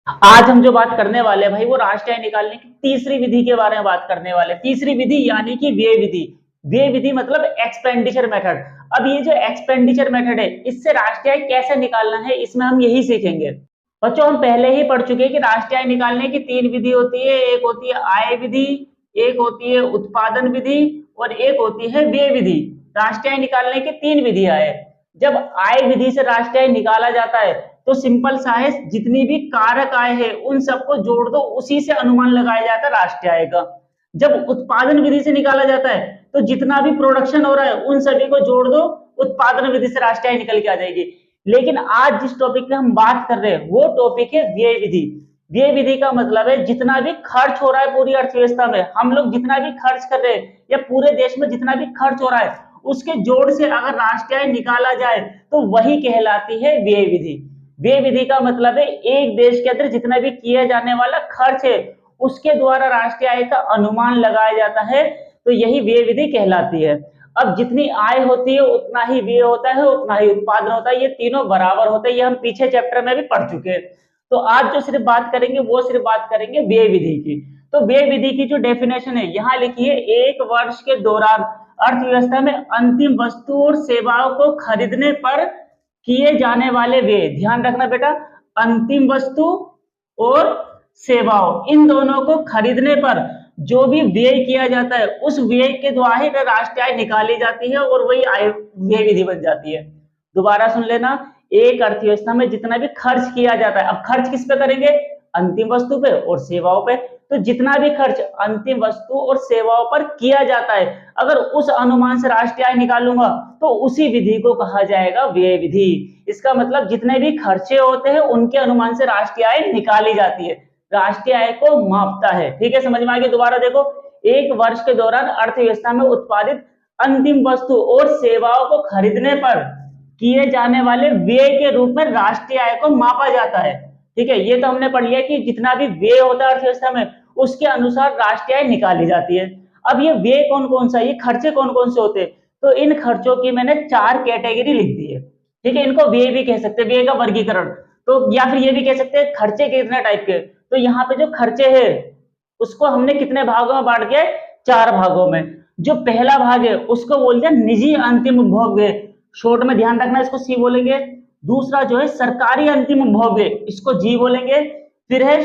आज हम जो बात करने वाले हैं भाई वो राष्ट्रीय आय निकालने की तीसरी विधि के बारे में बात करने वाले हैं। तीसरी विधि यानी कि व्यय विधि। व्यय विधि मतलब एक्सपेंडिचर मेथड। अब ये जो एक्सपेंडिचर मेथड है इससे राष्ट्रीय आय कैसे निकालना है इसमें हम यही सीखेंगे। बच्चों हम पहले ही पढ़ चुके हैं कि राष्ट्रीय आय निकालने की तीन विधि होती है। एक होती है आय विधि, एक होती है उत्पादन विधि और एक होती है व्यय विधि। राष्ट्रीय आय निकालने की तीन विधियां है। जब आय विधि से राष्ट्रीय आय निकाला जाता है तो सिंपल सा है, जितनी भी कारक आय है उन सबको जोड़ दो, उसी से अनुमान लगाया जाता है राष्ट्रीय आय का। जब उत्पादन विधि से निकाला जाता है तो जितना भी प्रोडक्शन हो रहा है उन सभी को जोड़ दो, उत्पादन विधि से राष्ट्रीय आय निकल के आ जाएगी। लेकिन आज जिस टॉपिक पे हम बात कर रहे हैं वो टॉपिक है व्यय विधि। व्यय विधि का मतलब है जितना भी खर्च हो रहा है पूरी अर्थव्यवस्था में, हम लोग जितना भी खर्च कर रहे हैं या पूरे देश में जितना भी खर्च हो रहा है उसके जोड़ से अगर राष्ट्रीय आय निकाला जाए तो वही कहलाती है व्यय विधि। व्यय विधि का मतलब है एक देश के अंदर जितना भी किया जाने वाला खर्च है उसके द्वारा राष्ट्रीय आय का अनुमान लगाया जाता है, तो यही व्यय विधि कहलाती है। अब जितनी आय होती है उतना ही व्यय होता है, उतना ही उत्पादन होता है, ये तीनों बराबर होते हैं। ये हम पीछे चैप्टर में भी पढ़ चुके हैं। तो आज जो सिर्फ बात करेंगे वो सिर्फ बात करेंगे व्यय विधि की। तो व्यय विधि की जो डेफिनेशन है यहाँ लिखी है, एक वर्ष के दौरान अर्थव्यवस्था में अंतिम वस्तु और सेवाओं को खरीदने पर किए जाने वाले व्यय। ध्यान रखना बेटा, अंतिम वस्तु और सेवाओं इन दोनों को खरीदने पर जो भी व्यय किया जाता है उस व्यय के द्वारा ही राष्ट्रीय आय निकाली जाती है और वही आय व्यय विधि बन जाती है। दोबारा सुन लेना, एक अर्थव्यवस्था में जितना भी खर्च किया जाता है, अब खर्च किस पे करेंगे? अंतिम वस्तु पे और सेवाओं पे। तो जितना भी खर्च अंतिम वस्तु और सेवाओं पर किया जाता है अगर उस अनुमान से राष्ट्रीय आय निकालूंगा तो उसी विधि को कहा जाएगा व्यय विधि। इसका मतलब जितने भी खर्चे होते हैं उनके अनुमान से राष्ट्रीय आय निकाली जाती है, राष्ट्रीय आय को मापता है। ठीक है, समझ में आ गया? दोबारा देखो, एक वर्ष के दौरान अर्थव्यवस्था में उत्पादित अंतिम वस्तु और सेवाओं को खरीदने पर किए जाने वाले व्यय के रूप में राष्ट्रीय आय को मापा जाता है। ठीक है, ये तो हमने पढ़ लिया कि जितना भी व्यय होता है अर्थव्यवस्था में उसके अनुसार राष्ट्रीय आय निकाली जाती है। अब ये व्यय कौन कौन सा, ये खर्चे कौन कौन से होते हैं? तो इन खर्चों की मैंने 4 कैटेगरी लिख दी है। ठीक है, इनको व्यय भी कह सकते हैं, व्यय का वर्गीकरण। तो या फिर ये भी कह सकते हैं खर्चे कितने टाइप के। तो यहाँ पे जो खर्चे हैं उसको हमने कितने भागों में बांट के? 4 भागों में। जो पहला भाग है उसको बोल दिया निजी अंतिम उपभोग व्यय, शॉर्ट में ध्यान रखना इसको सी बोलेंगे। दूसरा जो है सरकारी अंतिम उपभोग व्यय, इसको जी बोलेंगे। फिर है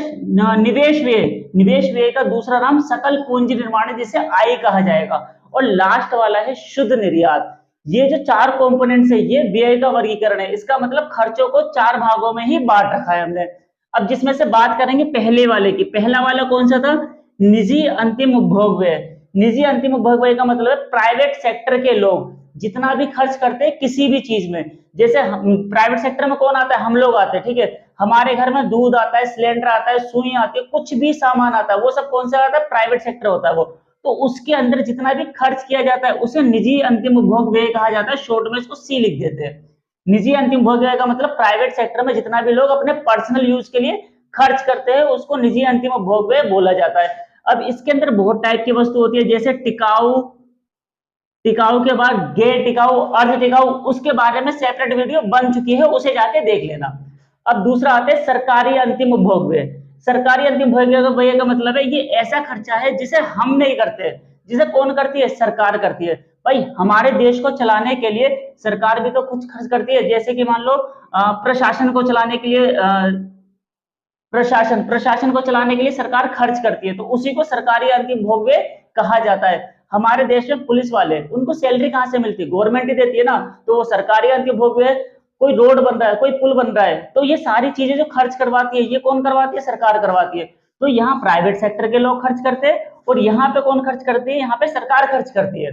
निवेश व्यय, निवेश व्यय का दूसरा नाम सकल पूंजी निर्माण है जिसे आय कहा जाएगा। और लास्ट वाला है शुद्ध निर्यात। ये जो 4 कंपोनेंट्स है ये व्यय का वर्गीकरण है। इसका मतलब खर्चों को 4 भागों में ही बांट रखा है हमने। अब जिसमें से बात करेंगे पहले वाले की। पहला वाला कौन सा था? निजी अंतिम उपभोग व्यय। निजी अंतिम उपभोग व्यय का मतलब है प्राइवेट सेक्टर के लोग जितना भी खर्च करते हैं किसी भी चीज में। जैसे प्राइवेट सेक्टर में कौन आता है? हम लोग आते हैं। ठीक है, हमारे घर में दूध आता है, सिलेंडर आता है, सुई आती है, कुछ भी सामान आता है, वो सब कौन सा आता है? प्राइवेट सेक्टर होता है वो। तो उसके अंदर जितना भी खर्च किया जाता है उसे निजी अंतिम उपभोग व्यय कहा जाता है। शॉर्ट में इसको सी लिख देते हैं। निजी अंतिम उपभोग व्यय का मतलब प्राइवेट सेक्टर में जितना भी लोग अपने पर्सनल यूज के लिए खर्च करते हैं उसको निजी अंतिम उपभोग व्यय बोला जाता है। अब इसके अंदर बहुत टाइप की वस्तु होती है, जैसे टिकाऊ, टिकाऊ के बाद गैर टिकाऊ, अर्ध टिकाऊ, उसके बारे में सेपरेट वीडियो बन चुकी है, उसे जाके देख लेना। अब दूसरा आता है सरकारी अंतिम उपभोग व्यय। सरकारी अंतिम उपभोग व्यय का मतलब है ये ऐसा खर्चा है जिसे हम नहीं करते। जिसे कौन करती है? सरकार करती है। भाई हमारे देश को चलाने के लिए सरकार भी तो कुछ खर्च करती है। जैसे कि मान लो प्रशासन को चलाने के लिए प्रशासन को चलाने के लिए सरकार खर्च करती है, तो उसी को सरकारी अंतिम उपभोग व्यय कहा जाता है। हमारे देश में पुलिस वाले, उनको सैलरी कहां से मिलती है? गवर्नमेंट ही देती है ना, तो वो सरकारी अंतिम उपभोग व्यय। कोई रोड बन रहा है, कोई पुल बन रहा है, तो ये सारी चीजें जो खर्च करवाती है ये कौन करवाती है? सरकार करवाती है। तो यहाँ प्राइवेट सेक्टर के लोग खर्च करते हैं और यहाँ पे कौन खर्च करती है? यहाँ पे सरकार खर्च करती है।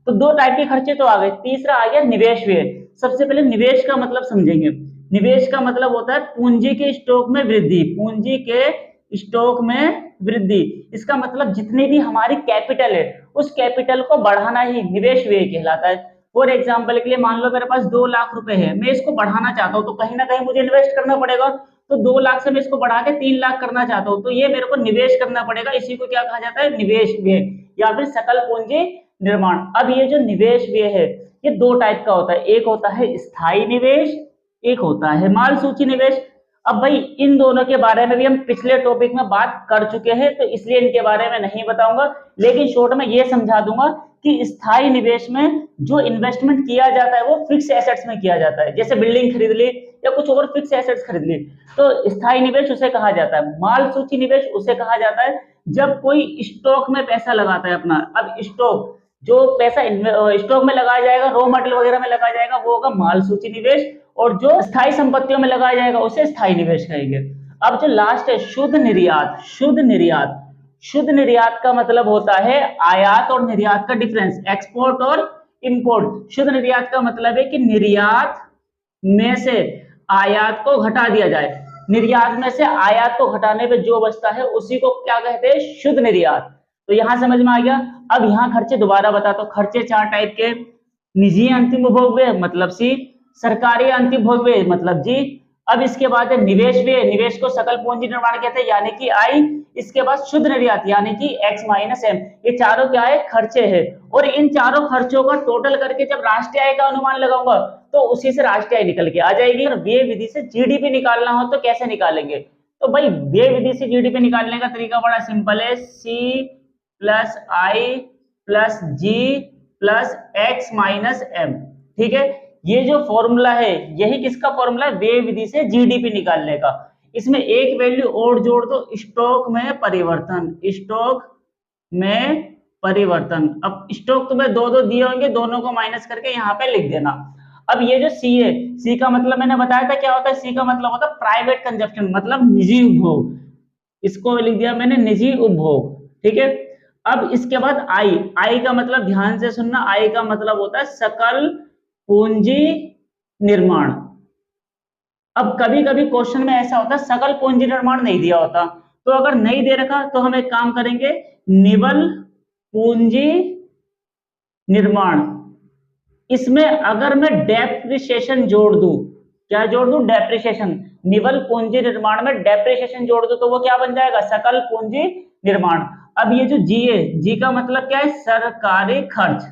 तो 2 टाइप के खर्चे तो आ गए। तीसरा आ गया निवेश व्यय। सबसे पहले निवेश का मतलब समझेंगे। निवेश का मतलब होता है पूंजी के स्टॉक में वृद्धि। पूंजी के स्टॉक में वृद्धि, इसका मतलब जितनी भी हमारी कैपिटल है उस कैपिटल को बढ़ाना ही निवेश व्यय कहलाता है। फॉर एग्जाम्पल के लिए मान लो मेरे पास 2 लाख रुपए है, मैं इसको बढ़ाना चाहता हूँ तो कहीं ना कहीं मुझे इन्वेस्ट करना पड़ेगा। तो 2 लाख से मैं इसको बढ़ा के 3 लाख करना चाहता हूँ तो ये मेरे को निवेश करना पड़ेगा। इसी को क्या कहा जाता है? निवेश व्यय या फिर सकल पूंजी निर्माण। अब ये जो निवेश व्यय है ये 2 टाइप का होता है। एक होता है स्थायी निवेश, एक होता है माल सूची निवेश। अब भाई इन दोनों के बारे में भी हम पिछले टॉपिक में बात कर चुके हैं, तो इसलिए इनके बारे में नहीं बताऊंगा, लेकिन शॉर्ट में ये समझा दूंगा कि स्थायी निवेश में जो इन्वेस्टमेंट किया जाता है वो फिक्स एसेट्स में किया जाता है, जैसे बिल्डिंग खरीद ली या कुछ और फिक्स एसेट्स खरीद ली, तो स्थायी निवेश उसे कहा जाता है। माल सूची निवेश उसे कहा जाता है जब कोई स्टॉक में पैसा लगाता है अपना। अब स्टॉक, जो पैसा स्टॉक में लगाया जाएगा, रॉ मटेरियल वगैरह में लगाया जाएगा, वो होगा माल सूची निवेश, और जो स्थायी संपत्तियों में लगाया जाएगा उसे स्थायी निवेश कहेंगे। अब जो लास्ट है शुद्ध निर्यात। शुद्ध निर्यात, शुद्ध निर्यात का मतलब होता है आयात और निर्यात का डिफरेंस, एक्सपोर्ट और इंपोर्ट। शुद्ध निर्यात का मतलब है कि निर्यात में से आयात को घटा दिया जाए, निर्यात में से आयात को घटाने पे जो बचता है उसी को क्या कहते हैं, शुद्ध निर्यात। तो यहां समझ में आ गया। अब यहाँ खर्चे दोबारा बताता हूं। खर्चे 4 टाइप के, निजी अंतिम उपभोग व्यय मतलब सी, सरकारी अंतिम उपभोग व्यय मतलब जी। अब इसके बाद है निवेश व्यय, निवेश को सकल पूंजी निर्माण कहते हैं यानी कि आई। इसके बाद शुद्ध निर्यात यानी कि x माइनस एम। ये चारों क्या है, खर्चे हैं। और इन चारों खर्चों का टोटल करके जब राष्ट्रीय आय का अनुमान लगाऊंगा तो उसी से राष्ट्रीय आय निकल के आ जाएगी। और व्यय विधि से जीडीपी निकालना हो तो कैसे निकालेंगे, तो भाई व्यय विधि से जीडीपी निकालने का तरीका बड़ा सिंपल है, सी plus I plus G plus X minus M. ठीक है, ये जो फॉर्मूला है यही किसका फॉर्मूला है, व्यय विधि से जीडीपी निकालने का। इसमें एक वैल्यू और जोड़ दो, स्टॉक में परिवर्तन। स्टॉक में परिवर्तन, अब स्टॉक तुम्हें दो दिए होंगे, दोनों को माइनस करके यहाँ पे लिख देना। अब ये जो सी है, सी का मतलब मैंने बताया था क्या होता है, सी का मतलब होता है प्राइवेट कंजप्शन, मतलब निजी उपभोग। इसको लिख दिया मैंने निजी उपभोग। ठीक है, अब इसके बाद आई। आई का मतलब ध्यान से सुनना, आई का मतलब होता है सकल पूंजी निर्माण। अब कभी कभी क्वेश्चन में ऐसा होता है सकल पूंजी निर्माण नहीं दिया होता, तो अगर नहीं दे रखा तो हम एक काम करेंगे, निवल पूंजी निर्माण। इसमें अगर मैं डेप्रिसिएशन जोड़ दूं, क्या जोड़ दूं, डेप्रिसिएशन। निवल पूंजी निर्माण में डेप्रिसिएशन जोड़ दूं तो वो क्या बन जाएगा, सकल पूंजी निर्माण। अब ये जो जी है, जी का मतलब क्या है, सरकारी खर्च।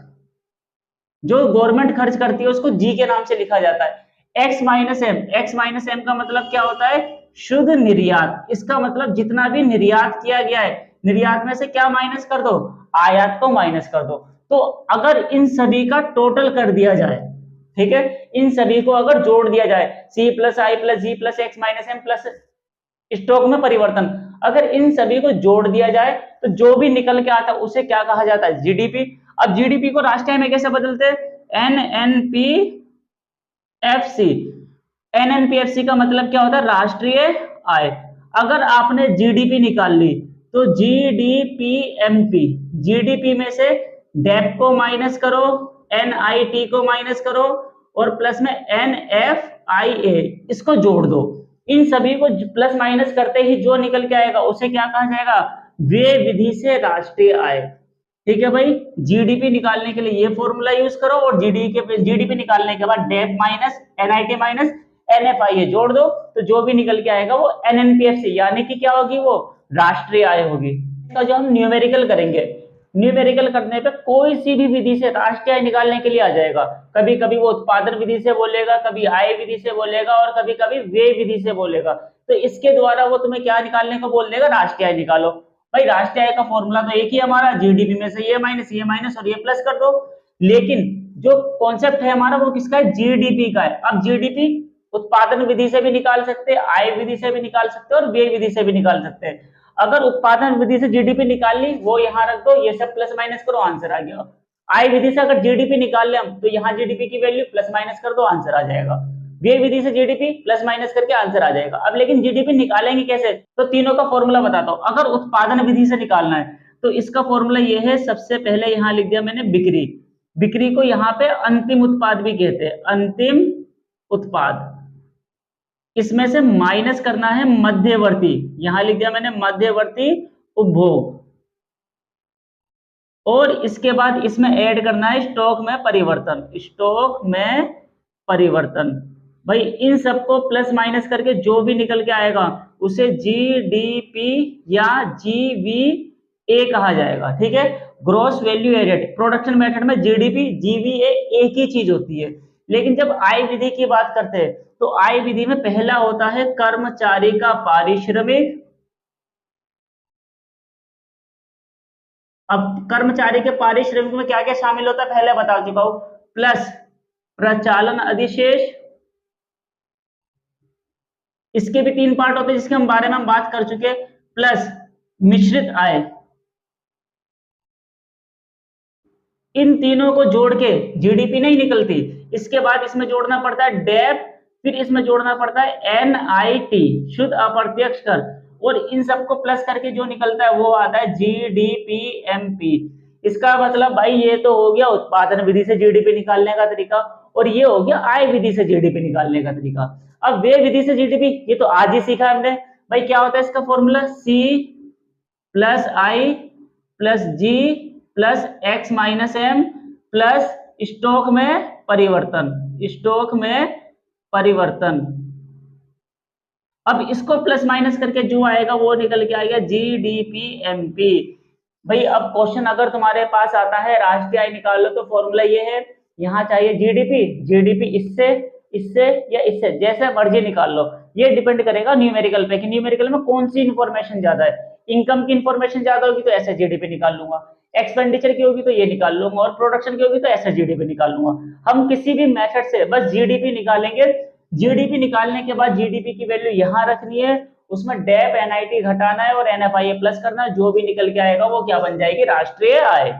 जो गवर्नमेंट खर्च करती है उसको जी के नाम से लिखा जाता है। X minus M, x minus M का मतलब क्या होता है, शुद्ध निर्यात। इसका मतलब जितना भी निर्यात किया गया है, निर्यात में से क्या माइनस कर दो, आयात को माइनस कर दो। तो अगर इन सभी का टोटल कर दिया जाए, ठीक है, इन सभी को अगर जोड़ दिया जाए, C plus I plus G plus X minus M plus stock में परिवर्तन, अगर इन सभी को जोड़ दिया जाए तो जो भी निकल के आता है उसे क्या कहा जाता है, जीडीपी। अब जीडीपी को राष्ट्रीय में कैसे बदलते हैं, एनएनपीएफसी। एनएनपीएफसी का मतलब क्या होता है, राष्ट्रीय आय। अगर आपने जीडीपी निकाल ली तो जीडीपीएमपी, जीडीपी में से डेप को माइनस करो, एनआईटी को माइनस करो और प्लस में एनएफआईए, इसको जोड़ दो। इन सभी को प्लस माइनस करते ही जो निकल के आएगा उसे क्या कहा जाएगा, व्यय विधि से राष्ट्रीय आय। ठीक है भाई, जीडीपी निकालने के लिए ये फॉर्मूला यूज करो और जीडीपी निकालने के बाद dep minus NIT minus NFIA जोड़ दो, तो जो भी निकल के आएगा वो एनएनपीएफसी यानी कि क्या होगी, वो राष्ट्रीय आय होगी। इसका जो हम न्यूमेरिकल करेंगे, न्यूमेरिकल करने पे कोई सी भी विधि से राष्ट्रीय आय निकालने के लिए आ जाएगा। कभी कभी वो उत्पादन विधि से बोलेगा, कभी आय विधि से बोलेगा और कभी कभी व्यय विधि से बोलेगा। तो इसके द्वारा वो तुम्हें क्या निकालने को बोल देगा, राष्ट्रीय आय निकालो। भाई राष्ट्रीय आय का फॉर्मूला तो एक ही हमारा, जीडीपी में से ये माइनस और ये प्लस कर दो। लेकिन जो कॉन्सेप्ट है हमारा वो किसका है, जीडीपी का है। अब जीडीपी उत्पादन विधि से भी निकाल सकते हैं, आय विधि से भी निकाल सकते हैं और व्यय विधि से भी निकाल सकते हैं। अगर उत्पादन विधि से जीडीपी निकाल ली, वो यहाँ रख दो, ये सब प्लस माइनस करो, आंसर आ गया। आय विधि से अगर जीडीपी निकाल ले हम, तो यहाँ जीडीपी की वैल्यू प्लस माइनस कर दो, आंसर आ जाएगा। व्यय विधि से जीडीपी प्लस माइनस करके आंसर आ जाएगा। अब लेकिन जीडीपी निकालेंगे कैसे, तो तीनों का फॉर्मूला बताता हूं। अगर उत्पादन विधि से निकालना है तो इसका फॉर्मूला ये है, सबसे पहले यहाँ लिख दिया मैंने बिक्री। बिक्री को यहाँ पे अंतिम उत्पाद भी कहते हैं, अंतिम उत्पाद। इसमें से माइनस करना है मध्यवर्ती, यहां लिख दिया मैंने मध्यवर्ती उपभोग। और इसके बाद इसमें ऐड करना है स्टॉक में परिवर्तन, स्टॉक में परिवर्तन। भाई इन सबको प्लस माइनस करके जो भी निकल के आएगा उसे जीडीपी या जीवीए कहा जाएगा। ठीक है, gross value added. Production method में जीडीपी जीवीए एक ही चीज होती है, लेकिन जब आय विधि की बात करते हैं तो आय विधि में पहला होता है कर्मचारी का पारिश्रमिक। अब कर्मचारी के पारिश्रमिक में क्या क्या शामिल होता है पहले बता चुका हूं, प्लस प्रचालन अधिशेष, इसके भी 3 पार्ट होते हैं जिसके हम बारे में हम बात कर चुके, प्लस मिश्रित आय। इन तीनों को जोड़ के जीडीपी नहीं निकलती, इसके बाद इसमें जोड़ना पड़ता है डेप, फिर इसमें जोड़ना पड़ता है एनआईटी शुद्ध अप्रत्यक्ष कर, और इन सबको प्लस करके जो निकलता है वो आता है जीडीपीएमपी। इसका मतलब भाई ये तो हो गया उत्पादन विधि से जीडीपी निकालने का तरीका, और ये हो गया आय विधि से जीडीपी निकालने का तरीका। अब व्यय विधि से जीडीपी ये तो आज ही सीखा हमने भाई, क्या होता है इसका formula, C plus I plus G plus X minus M plus stock में परिवर्तन, स्टॉक में परिवर्तन। अब इसको प्लस माइनस करके जो आएगा वो निकल के आएगा जीडीपीएमपी। भाई अब क्वेश्चन अगर तुम्हारे पास आता है राष्ट्रीय आय निकाल लो तो फॉर्मूला ये है, यहाँ चाहिए जीडीपी, जीडीपी इससे इससे या इससे जैसे मर्जी निकाल लो। ये डिपेंड करेगा न्यूमेरिकल पे कि न्यूमेरिकल में कौन सी इंफॉर्मेशन ज्यादा है। इनकम की इंफॉर्मेशन ज्यादा होगी तो ऐसे जीडीपी निकाल लूंगा, एक्सपेंडिचर की होगी तो ये निकाल लूंगा, और प्रोडक्शन की होगी तो ऐसे जीडीपी निकाल लूंगा। हम किसी भी मेथड से बस जीडीपी निकालेंगे। जीडीपी निकालने के बाद जीडीपी की वैल्यू यहाँ रखनी है, उसमें डेप एनआईटी घटाना है और एनएफआईए प्लस करना है, जो भी निकल के आएगा वो क्या बन जाएगी, राष्ट्रीय आय।